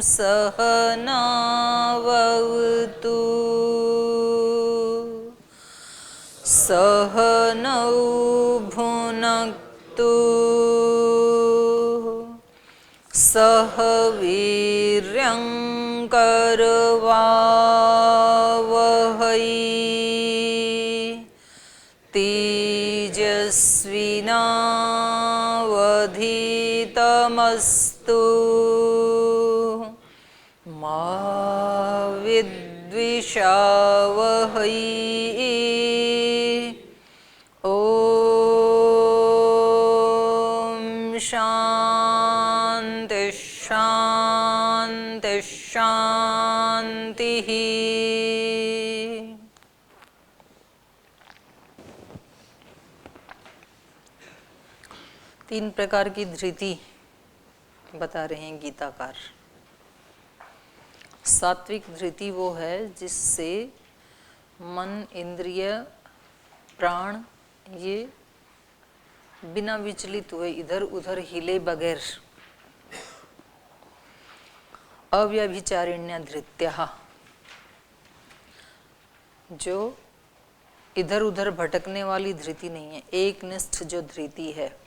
सहनावतु सहनौ भुनक्तु सह वीर्यं करवावहै तेजस्विनावधीतमस्तु मा विद्विषावहै ॐ शान्ति शान्ति शान्तिः। तीन प्रकार की धृति बता रहे हैं गीताकार। सात्विक धृति वो है जिससे मन, इंद्रिय, प्राण ये बिना विचलित हुए इधर उधर हिले बगैर अव्यभिचारिण्य धृत्यः, जो इधर उधर भटकने वाली धृति नहीं है, एक निष्ठ जो धृति है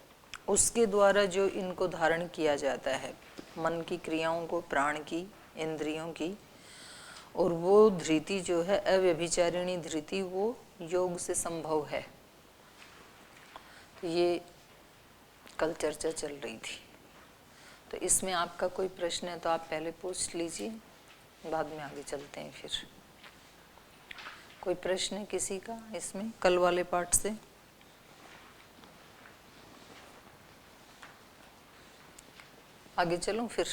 उसके द्वारा जो इनको धारण किया जाता है, मन की क्रियाओं को, प्राण की, इंद्रियों की, और वो धृति जो है अव्यभिचारिणी धृति वो योग से संभव है। ये कल चर्चा चल रही थी, तो इसमें आपका कोई प्रश्न है तो आप पहले पूछ लीजिए, बाद में आगे चलते हैं। फिर कोई प्रश्न है किसी का इसमें कल वाले पाठ से? आगे चलूं फिर।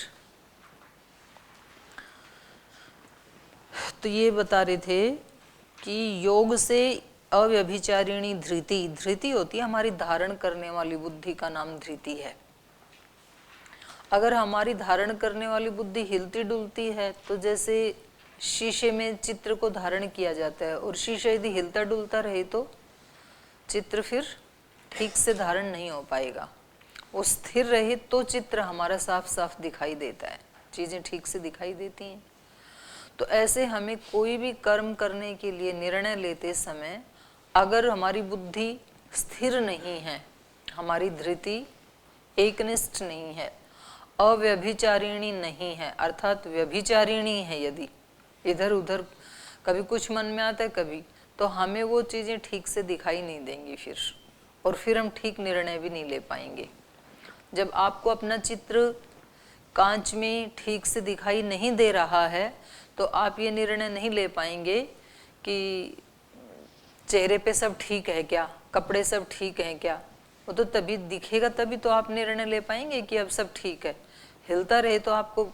तो ये बता रहे थे कि योग से अव्यभिचारिणी धृति, धृति होती है हमारी धारण करने वाली बुद्धि का नाम धृति है। अगर हमारी धारण करने वाली बुद्धि हिलती डुलती है तो जैसे शीशे में चित्र को धारण किया जाता है और शीशा यदि हिलता डुलता रहे तो चित्र फिर ठीक से धारण नहीं हो पाएगा। वो स्थिर रहे तो चित्र हमारा साफ साफ दिखाई देता है, चीजें ठीक से दिखाई देती हैं। तो ऐसे हमें कोई भी कर्म करने के लिए निर्णय लेते समय अगर हमारी बुद्धि स्थिर नहीं है, हमारी धृति एकनिष्ठ नहीं है, अव्यभिचारिणी नहीं है, अर्थात व्यभिचारिणी है, यदि इधर उधर कभी कुछ मन में आता है कभी, तो हमें वो चीजें ठीक से दिखाई नहीं देंगी फिर, और फिर हम ठीक निर्णय भी नहीं ले पाएंगे। जब आपको अपना चित्र कांच में ठीक से दिखाई नहीं दे रहा है तो आप ये निर्णय नहीं ले पाएंगे कि चेहरे पे सब ठीक है क्या, कपड़े सब ठीक हैं क्या। वो तो तभी दिखेगा, तभी तो आप निर्णय ले पाएंगे कि अब सब ठीक है। हिलता रहे तो आपको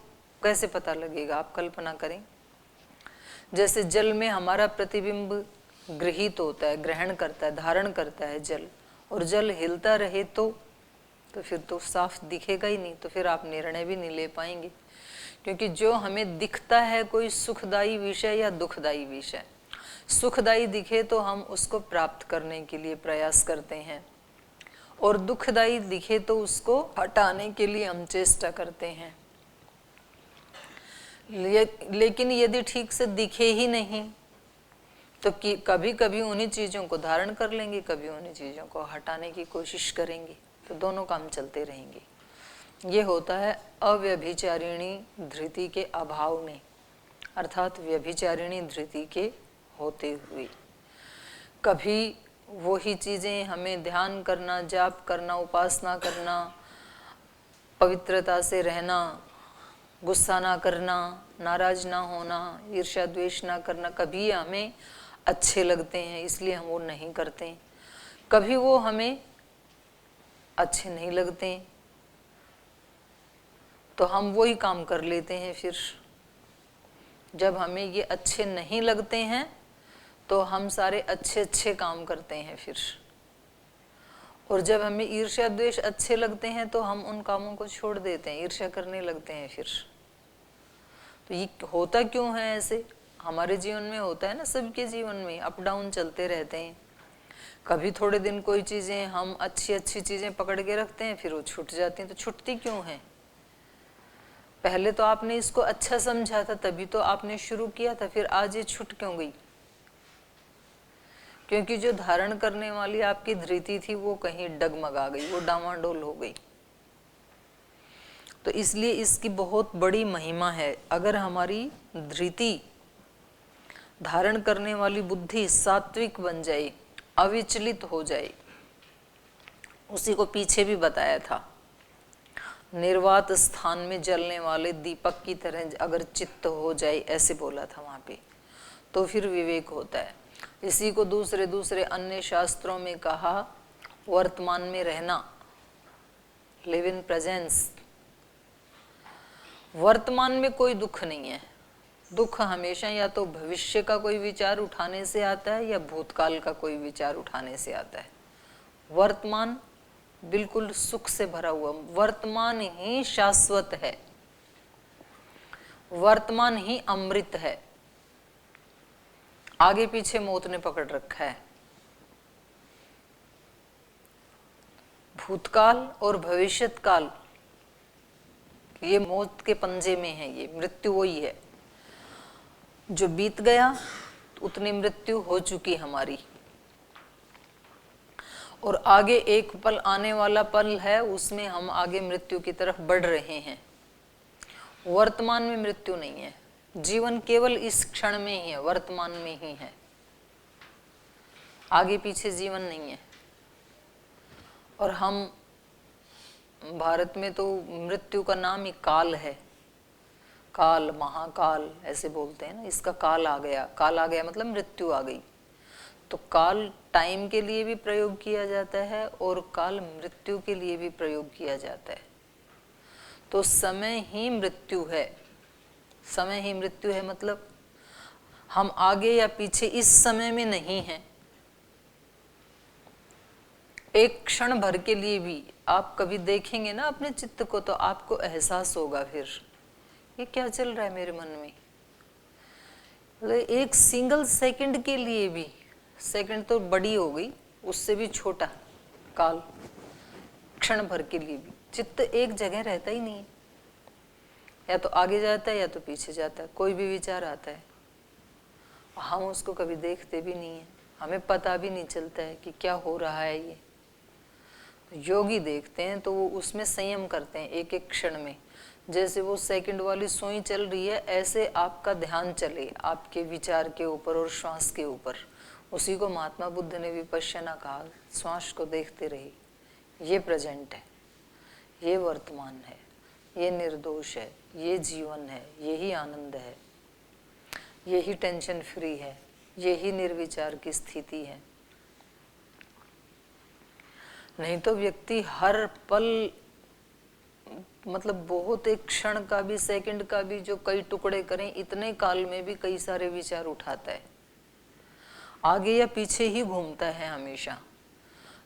कैसे पता लगेगा? आप कल्पना करें, जैसे जल में हमारा प्रतिबिंब गृहीत होता है, ग्रहण करता है, धारण करता है जल, और जल हिलता रहे तो फिर तो साफ दिखेगा ही नहीं, तो फिर आप निर्णय भी नहीं ले पाएंगे। क्योंकि जो हमें दिखता है कोई सुखदायी विषय या दुखदायी विषय, सुखदायी दिखे तो हम उसको प्राप्त करने के लिए प्रयास करते हैं, और दुखदायी दिखे तो उसको हटाने के लिए हम चेष्टा करते हैं। लेकिन यदि ठीक से दिखे ही नहीं तो कभी कभी उन्हीं चीजों को धारण कर लेंगे, कभी उन्हीं चीजों को हटाने की कोशिश करेंगे, तो दोनों काम चलते रहेंगे। ये होता है अव्यभिचारिणी धृति के अभाव में, अर्थात व्यभिचारिणी धृति के होते हुए। कभी वही चीजें हमें ध्यान करना, जाप करना, उपासना करना, पवित्रता से रहना, गुस्सा ना करना, नाराज ना होना, ईर्ष्या द्वेष ना करना, कभी हमें अच्छे लगते हैं इसलिए हम वो नहीं करते, कभी वो हमें अच्छे नहीं लगते तो हम वही काम कर लेते हैं। फिर जब हमें ये अच्छे नहीं लगते हैं तो हम सारे अच्छे अच्छे काम करते हैं फिर, और जब हमें ईर्ष्या द्वेष अच्छे लगते हैं तो हम उन कामों को छोड़ देते हैं, ईर्ष्या करने लगते हैं फिर। तो ये होता क्यों है ऐसे? हमारे जीवन में होता है ना, सबके जीवन में अप डाउन चलते रहते हैं। कभी थोड़े दिन कोई चीजें हम अच्छी अच्छी चीजें पकड़ के रखते हैं, फिर वो छूट जाती हैं। तो छूटती क्यों है? पहले तो आपने इसको अच्छा समझा था, तभी तो आपने शुरू किया था, फिर आज ये छूट क्यों गई? क्योंकि जो धारण करने वाली आपकी धृति थी वो कहीं डगमगा गई, वो डामाडोल हो गई। तो इसलिए इसकी बहुत बड़ी महिमा है। अगर हमारी धृति, धारण करने वाली बुद्धि सात्विक बन जाए, अविचलित हो जाए, उसी को पीछे भी बताया था, निर्वात स्थान में जलने वाले दीपक की तरह अगर चित्त हो जाए, ऐसे बोला था वहां पे, तो फिर विवेक होता है। इसी को दूसरे दूसरे अन्य शास्त्रों में कहा, वर्तमान में रहना, लिव इन प्रेजेंस। वर्तमान में कोई दुख नहीं है। दुख हमेशा या तो भविष्य का कोई विचार उठाने से आता है या भूतकाल का कोई विचार उठाने से आता है। वर्तमान बिल्कुल सुख से भरा हुआ, वर्तमान ही शाश्वत है, वर्तमान ही अमृत है। आगे पीछे मौत ने पकड़ रखा है। भूतकाल और भविष्यत काल ये मौत के पंजे में है, ये मृत्यु वही है। जो बीत गया उतनी मृत्यु हो चुकी हमारी, और आगे एक पल आने वाला पल है, उसमें हम आगे मृत्यु की तरफ बढ़ रहे हैं। वर्तमान में मृत्यु नहीं है, जीवन केवल इस क्षण में ही है, वर्तमान में ही है, आगे पीछे जीवन नहीं है। और हम भारत में तो मृत्यु का नाम ही काल है, काल, महाकाल ऐसे बोलते हैं ना, इसका काल आ गया। काल आ गया मतलब मृत्यु आ गई। तो काल टाइम के लिए भी प्रयोग किया जाता है और काल मृत्यु के लिए भी प्रयोग किया जाता है। तो समय ही मृत्यु है, समय ही मृत्यु है, मतलब हम आगे या पीछे इस समय में नहीं हैं। एक क्षण भर के लिए भी आप कभी देखेंगे ना अपने चित्त को, तो आपको एहसास होगा फिर ये क्या चल रहा है मेरे मन में। एक सिंगल सेकंड के लिए भी, सेकंड तो बड़ी हो गई, उससे भी छोटा काल, क्षण भर के लिए भी चित्त एक जगह रहता ही नहीं है, या तो आगे जाता है या तो पीछे जाता है। कोई भी विचार आता है, हम उसको कभी देखते भी नहीं है, हमें पता भी नहीं चलता है कि क्या हो रहा है। ये योगी देखते हैं तो वो उसमें संयम करते हैं एक एक क्षण में। जैसे वो सेकंड वाली सुई चल रही है, ऐसे आपका ध्यान चले आपके विचार के ऊपर और श्वास के ऊपर। उसी को महात्मा बुद्ध ने विपश्यना कहा, श्वास को देखते रहिए, ये प्रेजेंट है, ये वर्तमान है, ये निर्दोष है, ये जीवन है, यही आनंद है, यही टेंशन फ्री है, यही निर्विचार की स्थिति है। नहीं तो व्यक्ति हर पल, मतलब बहुत एक क्षण का भी, सेकंड का भी जो कई टुकड़े करें, इतने काल में भी कई सारे विचार उठाता है, आगे या पीछे ही घूमता है हमेशा।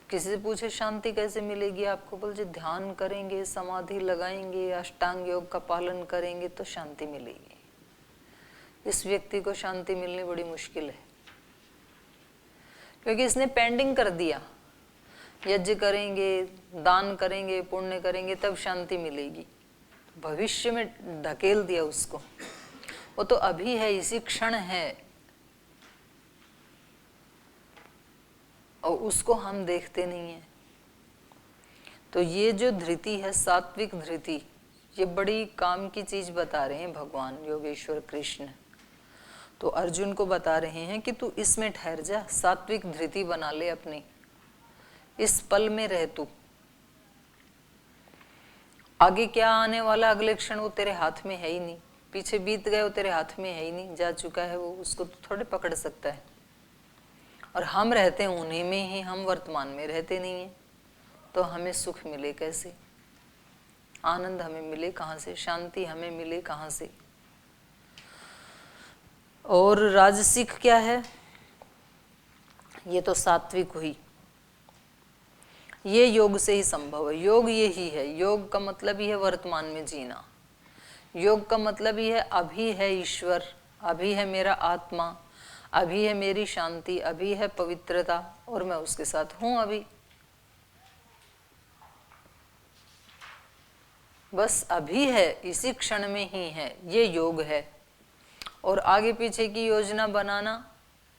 किसी से पूछे शांति कैसे मिलेगी आपको, बोले ध्यान करेंगे, समाधि लगाएंगे, अष्टांग योग का पालन करेंगे तो शांति मिलेगी। इस व्यक्ति को शांति मिलनी बड़ी मुश्किल है, क्योंकि इसने पेंडिंग कर दिया। यज्ञ करेंगे, दान करेंगे, पुण्य करेंगे तब शांति मिलेगी, भविष्य में धकेल दिया उसको। वो तो अभी है, इसी क्षण है, और उसको हम देखते नहीं है। तो ये जो धृति है, सात्विक धृति, ये बड़ी काम की चीज बता रहे हैं भगवान योगेश्वर कृष्ण। तो अर्जुन को बता रहे हैं कि तू इसमें ठहर जा, सात्विक धृति बना ले अपनी, इस पल में रह तू। आगे क्या आने वाला अगले क्षण वो तेरे हाथ में है ही नहीं, पीछे बीत गए वो तेरे हाथ में है ही नहीं, जा चुका है वो, उसको तो थोड़े पकड़ सकता है। और हम रहते हैं उन्हीं में ही, हम वर्तमान में रहते नहीं हैं, तो हमें सुख मिले कैसे, आनंद हमें मिले कहाँ से, शांति हमें मिले कहाँ से। और राजसिक क्या है, ये तो सात्विक हुई, ये योग से ही संभव है। योग यही है, योग का मतलब ही है वर्तमान में जीना। योग का मतलब ही है अभी है ईश्वर, अभी है मेरा आत्मा, अभी है मेरी शांति, अभी है पवित्रता, और मैं उसके साथ हूं अभी। बस अभी है, इसी क्षण में ही है, ये योग है। और आगे पीछे की योजना बनाना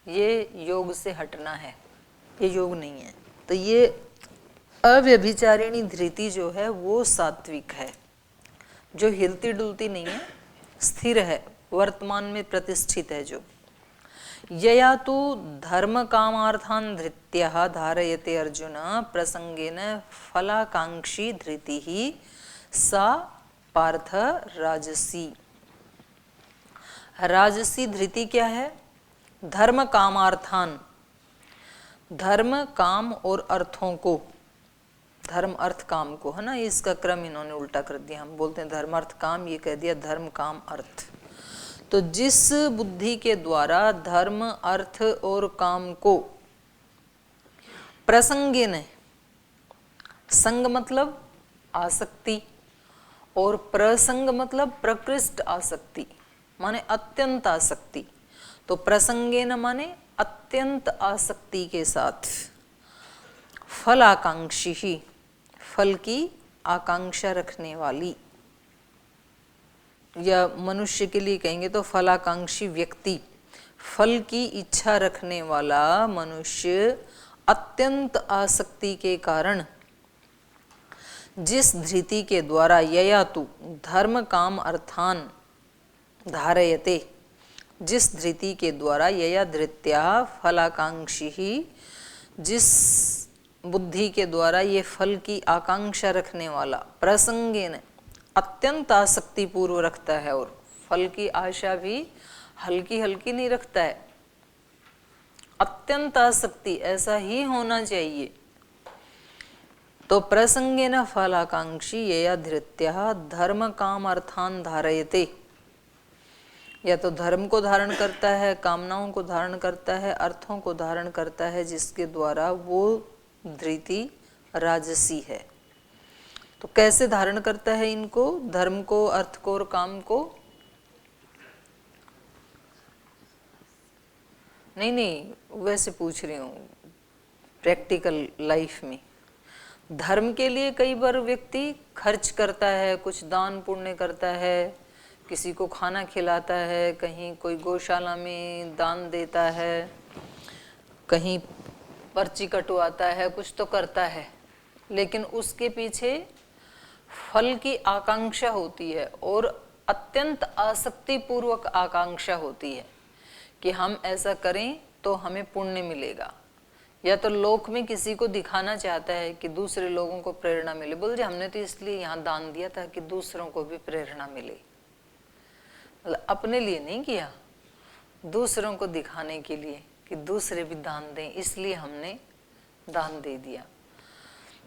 ये योग से हटना है, ये योग नहीं है। तो ये अव्यभिचारिणी धृति जो है वो सात्विक है, जो हिलती डुलती नहीं है, स्थिर है, वर्तमान में प्रतिष्ठित है। जो यया तु धर्म कामार्थान धृत्यः धारयते अर्जुन प्रसंगेन फलाकांक्षी धृति ही सा पार्थ राजसी। राजसी धृति क्या है? धर्म कामार्थान, धर्म काम और अर्थों को, धर्म अर्थ काम को, है ना, इसका क्रम इन्होंने उल्टा कर दिया। हम बोलते हैं धर्म अर्थ काम, ये कह दिया धर्म काम अर्थ। तो जिस बुद्धि के द्वारा धर्म अर्थ और काम को प्रसंगेन, संग मतलब आसक्ति और प्रसंग मतलब प्रकृष्ट आसक्ति, माने अत्यंत आसक्ति। तो प्रसंगेन माने अत्यंत आसक्ति के साथ, फल आकांक्षी ही, फल की आकांक्षा रखने वाली, या मनुष्य के लिए कहेंगे तो फलाकांक्षी व्यक्ति, फल की इच्छा रखने वाला मनुष्य अत्यंत आसक्ति के कारण जिस धृति के द्वारा यया तु धर्म काम अर्थान धारयते, जिस धृति के द्वारा यया धृत्या फलाकांक्षी ही, जिस बुद्धि के द्वारा ये फल की आकांक्षा रखने वाला प्रसंगेन अत्यंत आसक्ति पूर्व रखता है, और फल की आशा भी हल्की हल्की नहीं रखता है, अत्यंत आसक्ति, ऐसा ही होना चाहिए। तो प्रसंगेन फलाकांक्षी यया धृत्या धर्म काम अर्थान धारयते, या तो धर्म को धारण करता है, कामनाओं को धारण करता है, अर्थों को धारण करता है, जिसके द्वारा वो धृति राजसी है। तो कैसे धारण करता है इनको, धर्म को, अर्थ को और काम को? नहीं, वैसे पूछ रही हूँ प्रैक्टिकल लाइफ में। धर्म के लिए कई बार व्यक्ति खर्च करता है, कुछ दान पुण्य करता है, किसी को खाना खिलाता है, कहीं कोई गौशाला में दान देता है, कहीं पर्ची कटवाता है, कुछ तो करता है, लेकिन उसके पीछे फल की आकांक्षा होती है, और अत्यंत आसक्ति पूर्वक आकांक्षा होती है कि हम ऐसा करें तो हमें पुण्य मिलेगा, या तो लोक में किसी को दिखाना चाहता है कि दूसरे लोगों को प्रेरणा मिले, बोल जी हमने तो इसलिए यहाँ दान दिया था कि दूसरों को भी प्रेरणा मिले। मतलब अपने लिए नहीं किया, दूसरों को दिखाने के लिए कि दूसरे भी दान दें, इसलिए हमने दान दे दिया।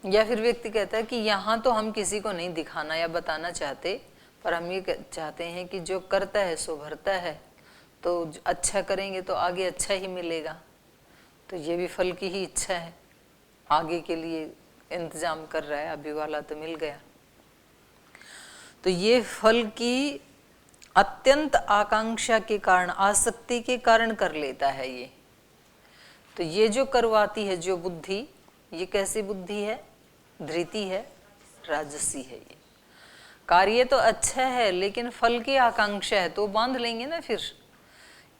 या फिर व्यक्ति कहता है कि यहाँ तो हम किसी को नहीं दिखाना या बताना चाहते, पर हम ये चाहते हैं कि जो करता है सो भरता है, तो अच्छा करेंगे तो आगे अच्छा ही मिलेगा। तो ये भी फल की ही इच्छा है, आगे के लिए इंतजाम कर रहा है, अभी वाला तो मिल गया। तो ये फल की अत्यंत आकांक्षा के कारण, आसक्ति के कारण कर लेता है ये। तो ये जो करवाती है जो बुद्धि, ये कैसी बुद्धि है? धृति है, राजसी है। ये कार्य तो अच्छा है लेकिन फल की आकांक्षा है, तो बांध लेंगे ना फिर।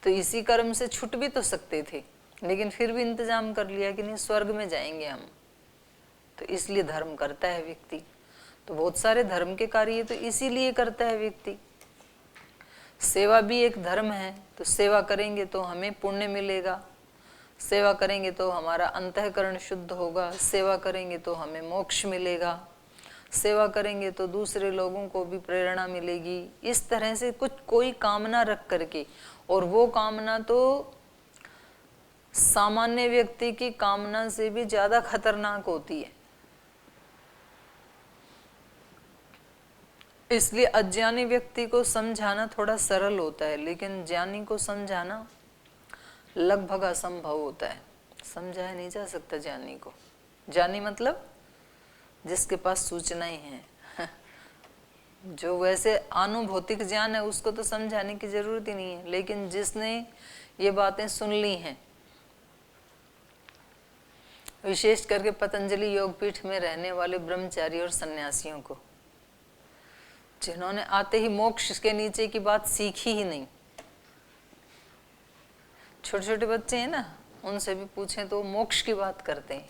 तो इसी कर्म से छूट भी तो सकते थे, लेकिन फिर भी इंतजाम कर लिया कि नहीं स्वर्ग में जाएंगे हम, तो इसलिए धर्म करता है व्यक्ति। तो बहुत सारे धर्म के कार्य तो इसीलिए करता है व्यक्ति। सेवा भी एक धर्म है, तो सेवा करेंगे तो हमें पुण्य मिलेगा, सेवा करेंगे तो हमारा अंतःकरण शुद्ध होगा, सेवा करेंगे तो हमें मोक्ष मिलेगा, सेवा करेंगे तो दूसरे लोगों को भी प्रेरणा मिलेगी। इस तरह से कुछ कोई कामना रख करके, और वो कामना तो सामान्य व्यक्ति की कामना से भी ज्यादा खतरनाक होती है। इसलिए अज्ञानी व्यक्ति को समझाना थोड़ा सरल होता है, लेकिन ज्ञानी को समझाना लगभग असंभव होता है। समझाया नहीं जा सकता ज्ञानी को। ज्ञानी मतलब जिसके पास सूचनाएं हैं जो वैसे अनुभौतिक ज्ञान है उसको तो समझाने की जरूरत ही नहीं है, लेकिन जिसने ये बातें सुन ली हैं, विशेष करके पतंजलि योगपीठ में रहने वाले ब्रह्मचारी और सन्यासियों को, जिन्होंने आते ही मोक्ष के नीचे की बात सीखी ही नहीं। छोटे छोटे बच्चे हैं ना, उनसे भी पूछें तो मोक्ष की बात करते हैं,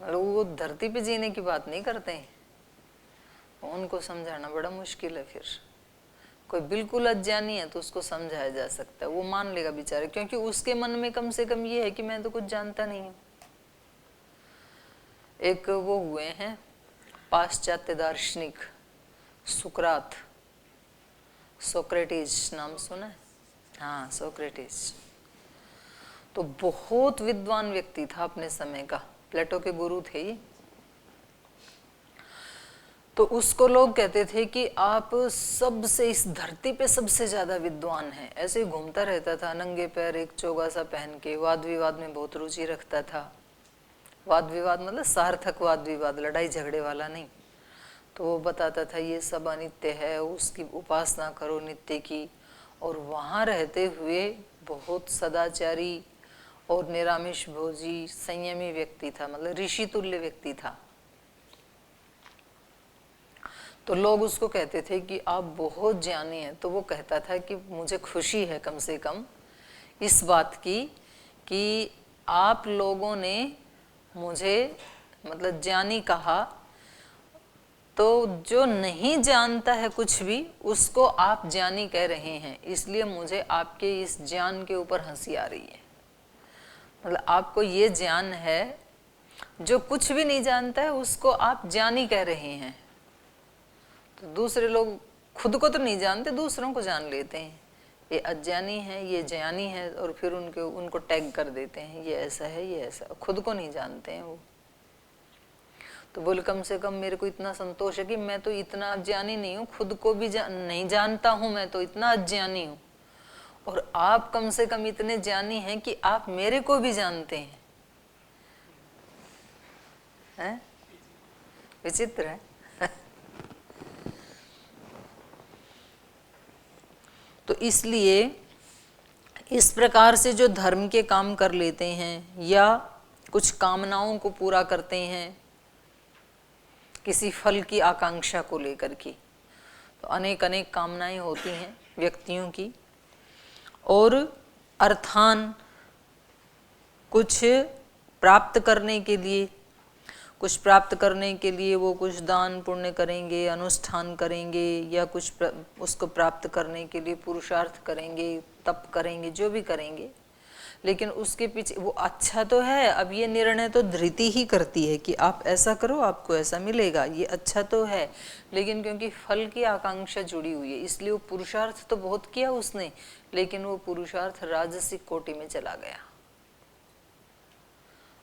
मतलब वो धरती पे जीने की बात नहीं करते हैं। उनको समझाना बड़ा मुश्किल है। फिर कोई बिल्कुल अज्ञानी है तो उसको समझाया जा सकता है, वो मान लेगा बेचारे, क्योंकि उसके मन में कम से कम ये है कि मैं तो कुछ जानता नहीं हूँ। एक वो हुए हैं पाश्चात्य दार्शनिक सुकरात, सोक्रेटिस नाम सुना है? हाँ, सोक्रेटिस तो बहुत विद्वान व्यक्ति था अपने समय का, प्लेटो के गुरु थे ये। तो उसको लोग कहते थे कि आप सबसे इस धरती पे सबसे ज्यादा विद्वान हैं। ऐसे ही घूमता रहता था नंगे पैर, एक चोगा सा पहन के, वाद विवाद में बहुत रुचि रखता था। वाद विवाद मतलब सार्थक वाद विवाद, लड़ाई झगड़े वाला नहीं। तो वो बताता था ये सब अनित्य है, उसकी उपासना करो नित्य की। और वहाँ रहते हुए बहुत सदाचारी और निरामिष भोजी संयमी व्यक्ति था, मतलब ऋषि तुल्य व्यक्ति था। तो लोग उसको कहते थे कि आप बहुत ज्ञानी हैं। तो वो कहता था कि मुझे खुशी है कम से कम इस बात की कि आप लोगों ने मुझे मतलब ज्ञानी कहा, तो जो नहीं जानता है कुछ भी उसको आप ज्ञानी कह रहे हैं, इसलिए मुझे आपके इस ज्ञान के ऊपर हंसी आ रही है। मतलब आपको ये ज्ञान है, जो कुछ भी नहीं जानता है उसको आप ज्ञानी कह रहे हैं। तो दूसरे लोग खुद को तो नहीं जानते, दूसरों को जान लेते हैं, ये अज्ञानी है, ये ज्ञानी है, और फिर उनको टैग कर देते हैं, ये ऐसा है, ये ऐसा, खुद को नहीं जानते हैं वो। तो बोले कम से कम मेरे को इतना संतोष है कि मैं तो इतना अज्ञानी नहीं हूँ, खुद को भी नहीं जानता हूँ, मैं तो इतना अज्ञानी हूँ, और आप कम से कम इतने ज्ञानी हैं कि आप मेरे को भी जानते हैं। है? विचित्र है। तो इसलिए इस प्रकार से जो धर्म के काम कर लेते हैं या कुछ कामनाओं को पूरा करते हैं किसी फल की आकांक्षा को लेकर के, तो अनेक अनेक कामनाएं होती हैं व्यक्तियों की, और अर्थान कुछ प्राप्त करने के लिए, वो कुछ दान पुण्य करेंगे, अनुष्ठान करेंगे, या कुछ उसको प्राप्त करने के लिए पुरुषार्थ करेंगे, तप करेंगे, जो भी करेंगे। लेकिन उसके पीछे वो अच्छा तो है, अब ये निर्णय तो धृति ही करती है कि आप ऐसा करो आपको ऐसा मिलेगा, ये अच्छा तो है, लेकिन क्योंकि फल की आकांक्षा जुड़ी हुई है इसलिए वो पुरुषार्थ तो बहुत किया उसने, लेकिन वो पुरुषार्थ राजसिक कोटि में चला गया।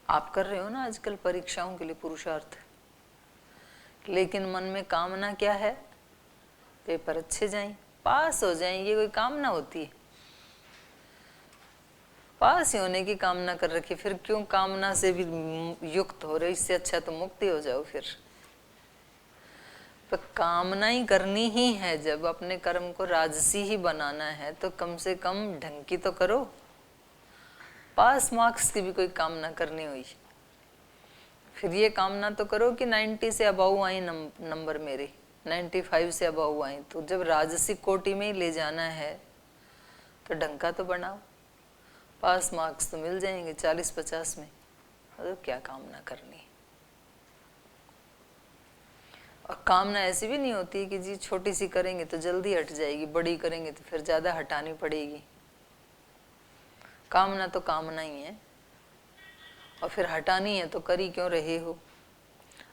आप कर रहे हो ना आजकल परीक्षाओं के लिए पुरुषार्थ, लेकिन मन में कामना क्या है? पेपर अच्छे जाएं, पास हो जाएं, ये कोई कामना होती है? पास ही होने की कामना कर रखी, फिर क्यों कामना से भी युक्त हो रहे? इससे अच्छा तो मुक्ति हो जाओ फिर। तो कामना ही करनी ही है, जब अपने कर्म को राजसी ही बनाना है तो कम से कम ढंग की तो करो। पास मार्क्स की भी कोई कामना करनी हुई, फिर ये कामना तो करो कि 90 से अबाउ आए नंबर मेरे, 95 से अबाउ आए। तो जब राजसिक कोटि में ही ले जाना है तो ढंग का तो बनाओ। पास मार्क्स तो मिल जाएंगे 40-50 में, तो क्या कामना करनी। और कामना ऐसी भी नहीं होती कि जी छोटी सी करेंगे तो जल्दी हट जाएगी, बड़ी करेंगे तो फिर ज़्यादा हटानी पड़ेगी। कामना तो कामना ही है, और फिर हटानी है तो कर ही क्यों रहे हो?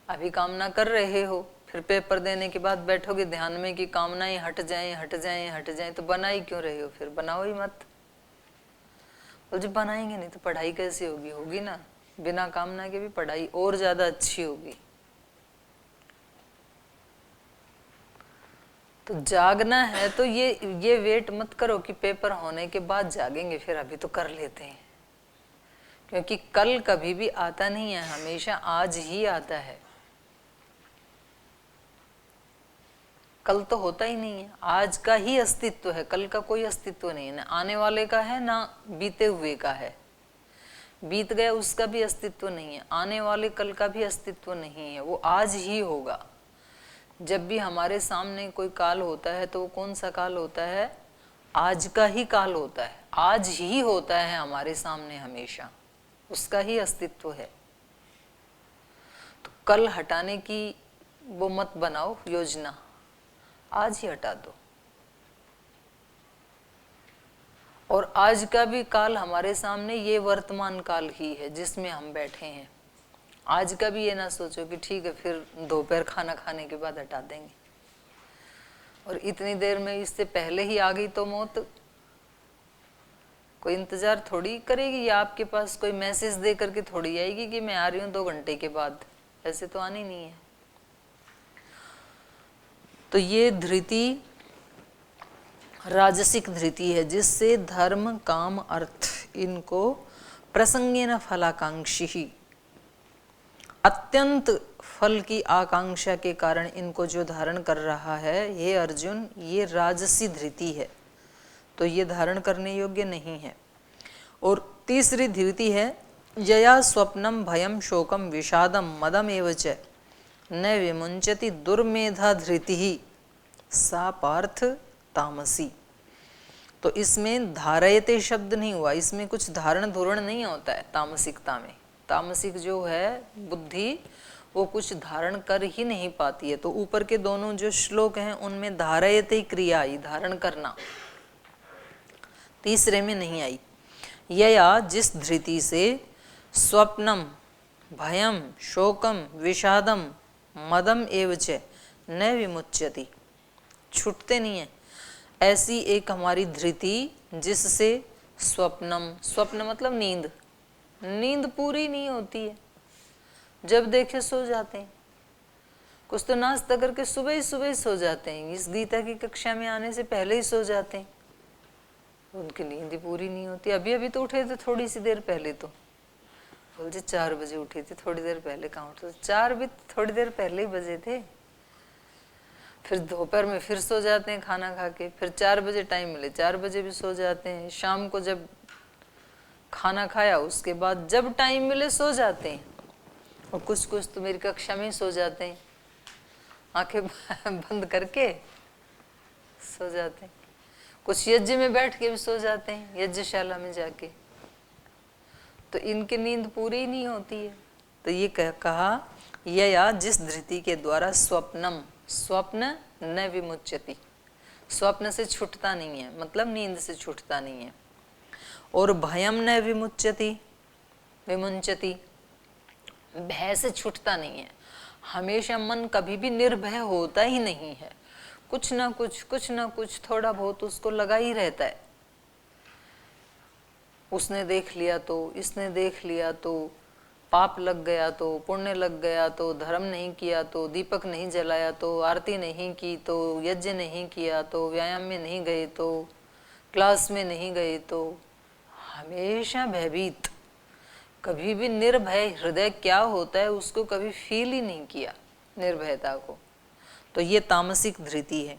अभी कामना कर रहे हो, फिर पेपर देने के बाद बैठोगे ध्यान में कि कामनाएं हट जाएं हट जाएं हट जाएं, तो बना ही क्यों रहे हो? फिर बनाओ ही मत। और जब बनाएंगे नहीं तो पढ़ाई कैसे होगी? होगी ना, बिना कामना के भी पढ़ाई और ज़्यादा अच्छी होगी। तो जागना है तो ये वेट मत करो कि पेपर होने के बाद जागेंगे, फिर अभी तो कर लेते हैं, क्योंकि कल कभी भी आता नहीं है, हमेशा आज ही आता है। कल तो होता ही नहीं है, आज का ही अस्तित्व है, कल का कोई अस्तित्व नहीं है, ना आने वाले का है ना बीते हुए का है। बीत गया उसका भी अस्तित्व नहीं है, आने वाले कल का भी अस्तित्व नहीं है, वो आज ही होगा। जब भी हमारे सामने कोई काल होता है तो वो कौन सा काल होता है? आज का ही काल होता है, आज ही होता है हमारे सामने, हमेशा उसका ही अस्तित्व है। तो कल हटाने की वो मत बनाओ योजना, आज ही हटा दो। और आज का भी काल हमारे सामने ये वर्तमान काल ही है जिसमें हम बैठे हैं। आज का भी ये ना सोचो कि ठीक है फिर दोपहर खाना खाने के बाद हटा देंगे, और इतनी देर में इससे पहले ही आ गई तो मौत, कोई इंतजार थोड़ी करेगी, या आपके पास कोई मैसेज दे करके थोड़ी आएगी कि मैं आ रही हूँ 2 घंटे के बाद, ऐसे तो आनी नहीं है। तो ये धृति राजसिक धृति है, जिससे धर्म काम अर्थ इनको प्रसंगेन फलाकांक्षी ही, अत्यंत फल की आकांक्षा के कारण इनको जो धारण कर रहा है, हे अर्जुन ये राजसी धृति है, तो ये धारण करने योग्य नहीं है। और तीसरी धृति है यया स्वप्नम भयम शोकम विषादम मदम एवच न विमुंचति दुर्मेधा धृति सा पार्थ तामसी। तो इसमें धारयते शब्द नहीं हुआ, इसमें कुछ धारण धोरण नहीं होता है तामसिकता में। तामसिक जो है बुद्धि वो कुछ धारण कर ही नहीं पाती है। तो ऊपर के दोनों जो श्लोक हैं उनमें धारयते क्रिया आई, धारण करना, तीसरे में नहीं आई। यया जिस धृति से स्वप्नम भयम शोकम विषादम मदम एवच न विमुच्यति, छूटते नहीं है, ऐसी एक हमारी धृति जिससे स्वप्नम, स्वप्न मतलब नींद, नींद पूरी नहीं होती है, जब देखे सो जाते हैं। कुछ तो नाश्ता करके सुबह ही सो जाते हैं, इस गीता की कक्षा में आने से पहले ही सो जाते हैं, उनकी नींद ही पूरी नहीं होती। अभी अभी तो उठे थे थोड़ी सी देर पहले, तो बोलते 4 बजे उठी थी, थोड़ी देर पहले कहाँ उठे, 4 भी थोड़ी देर पहले ही बजे थे। फिर दोपहर में फिर सो जाते हैं खाना खा के, फिर 4 बजे टाइम मिले 4 बजे भी सो जाते हैं, शाम को जब खाना खाया उसके बाद जब टाइम मिले सो जाते हैं। और कुछ तो मेरी कक्षा में ही सो जाते हैं, आंखें बंद करके सो जाते हैं। कुछ यज्ञ में बैठ के भी सो जाते हैं, यज्ञशाला में जाके, तो इनकी नींद पूरी ही नहीं होती है। तो ये कहा यया जिस धृति के द्वारा स्वप्नम, स्वप्न न विमुच्यति, स्वप्न से छूटता नहीं है, मतलब नींद से छूटता नहीं है। और भयम न विमुच्यति, विमुंचति, भय से छूटता नहीं है, हमेशा मन कभी भी निर्भय होता ही नहीं है, कुछ ना कुछ थोड़ा बहुत उसको लगा ही रहता है। उसने देख लिया तो, इसने देख लिया तो, पाप लग गया तो, पुण्य लग गया तो, धर्म नहीं किया तो, दीपक नहीं जलाया तो, आरती नहीं की तो, यज्ञ नहीं किया तो, व्यायाम में नहीं गए तो, क्लास में नहीं गए तो, हमेशा भयभीत, कभी भी निर्भय हृदय क्या होता है उसको कभी फील ही नहीं किया, निर्भयता को। तो ये तामसिक धृति है।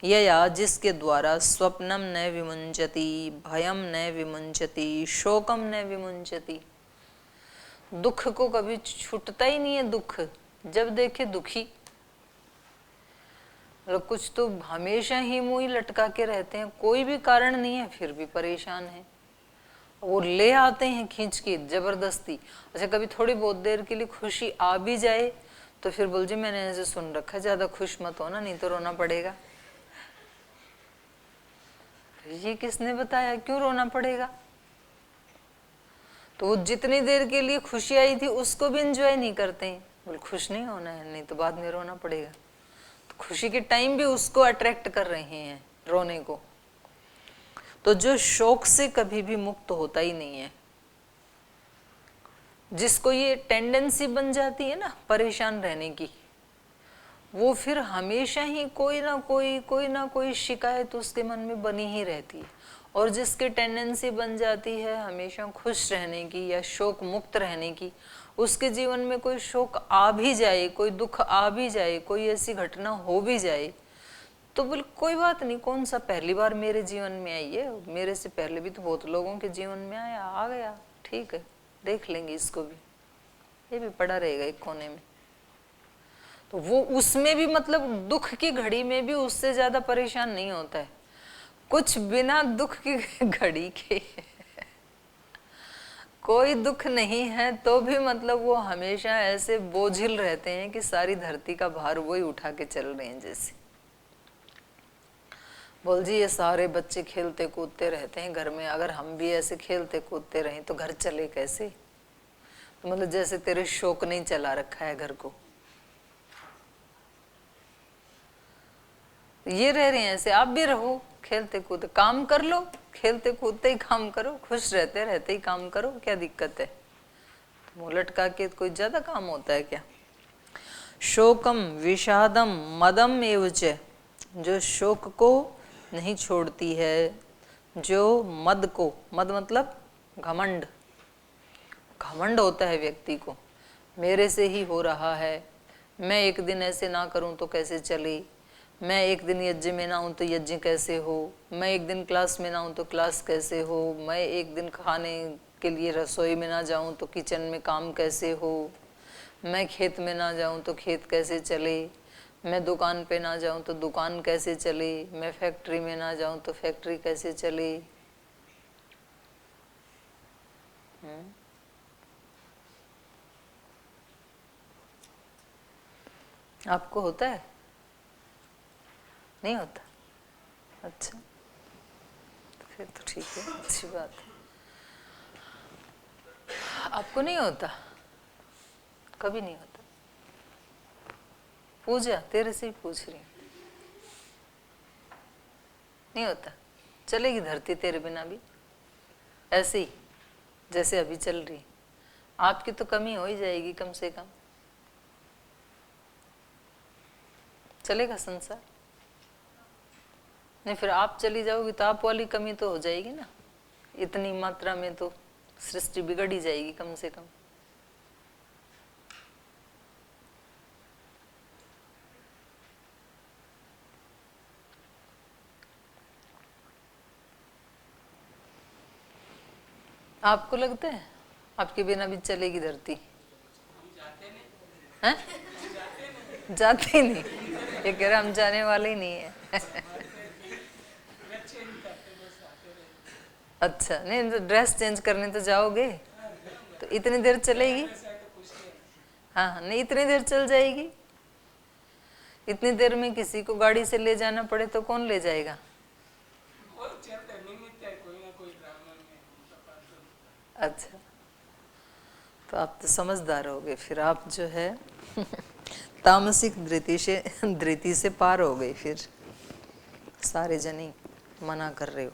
यया जिसके द्वारा स्वप्नम न विमुंचति, भयम न विमुंचति, शोकम न विमुंचति, दुख को कभी छूटता ही नहीं है, दुख जब देखे दुखी, मतलब कुछ तो हमेशा ही मुंह लटका के रहते हैं, कोई भी कारण नहीं है फिर भी परेशान है, वो ले आते हैं खींच के जबरदस्ती। अच्छा कभी थोड़ी बहुत देर के लिए खुशी आ भी जाए तो फिर बोल जी मैंने ऐसे सुन रखा है ज्यादा खुश मत होना नहीं तो रोना पड़ेगा। ये किसने बताया क्यों रोना पड़ेगा? तो वो जितनी देर के लिए खुशी आई थी उसको भी एंजॉय नहीं करते हैं, बोल खुश नहीं होना है नहीं तो बाद में रोना पड़ेगा। तो खुशी के टाइम भी उसको अट्रैक्ट कर रहे हैं रोने को। तो जो शोक से कभी भी मुक्त होता ही नहीं है, जिसको ये टेंडेंसी बन जाती है ना परेशान रहने की, वो फिर हमेशा ही कोई ना कोई शिकायत उसके मन में बनी ही रहती है। और जिसकी टेंडेंसी बन जाती है हमेशा खुश रहने की या शोक मुक्त रहने की, उसके जीवन में कोई शोक आ भी जाए, कोई दुख आ भी जाए, कोई ऐसी घटना हो भी जाए तो बोल कोई बात नहीं, कौन सा पहली बार मेरे जीवन में आई है, मेरे से पहले भी तो बहुत लोगों के जीवन में आया, आ गया, ठीक है देख लेंगे इसको भी, ये भी पड़ा रहेगा एक कोने में। तो वो उसमें भी मतलब दुख की घड़ी में भी उससे ज्यादा परेशान नहीं होता है। कुछ बिना दुख की घड़ी के कोई दुख नहीं है तो भी मतलब वो हमेशा ऐसे बोझिल रहते हैं कि सारी धरती का भार वही उठा के चल रहे हैं जैसे। बोल जी ये सारे बच्चे खेलते कूदते रहते हैं घर में, अगर हम भी ऐसे खेलते कूदते रहें तो घर चले कैसे? तो मतलब जैसे तेरे शौक नहीं चला रखा है घर को, ये रह रहे हैं ऐसे। आप भी रहो खेलते कूदते, काम कर लो, खेलते कूदते ही काम करो, खुश रहते रहते ही काम करो, क्या दिक्कत है? मुंह लटका के कोई ज्यादा काम होता है क्या? शोकम विषादम मदम एवच, जो शोक को नहीं छोड़ती है, जो मद को, मद मतलब घमंड, घमंड होता है व्यक्ति को, मेरे से ही हो रहा है, मैं एक दिन ऐसे ना करूं तो कैसे चले, मैं एक दिन यज्ञ में ना हूं तो यज्ञ कैसे हो, मैं एक दिन क्लास में ना हूं तो क्लास कैसे हो, मैं एक दिन खाने के लिए रसोई में ना जाऊं तो किचन में काम कैसे हो, मैं खेत में ना जाऊं तो खेत कैसे चले, मैं दुकान पे ना जाऊं तो दुकान कैसे चले, मैं फैक्ट्री में ना जाऊं तो फैक्ट्री कैसे चले। आपको होता है? नहीं होता? अच्छा, तो फिर तो ठीक है, अच्छी बात है। आपको नहीं होता? कभी नहीं होता? पूजा तेरे से ही पूछ रही हूँ, नहीं होता? चलेगी धरती तेरे बिना भी ऐसे ही जैसे अभी चल रही? आपकी तो कमी हो ही जाएगी कम से कम, चलेगा संसार? नहीं, फिर आप चली जाओगी तो आप वाली कमी तो हो जाएगी ना, इतनी मात्रा में तो सृष्टि बिगड़ ही जाएगी कम से कम। आपको लगता है आपके बिना भी चलेगी धरती? हैं? जाते नहीं? ये कह रहा हम जाने वाले ही नहीं है। अच्छा, नहीं तो ड्रेस चेंज करने तो जाओगे तो इतनी देर चलेगी? हाँ नहीं, इतनी देर चल जाएगी? इतनी देर में किसी को गाड़ी से ले जाना पड़े तो कौन ले जाएगा? अच्छा, तो आप तो समझदार हो गए फिर, आप जो है तामसिक धृति से पार हो गए फिर, सारे जने मना कर रहे हो।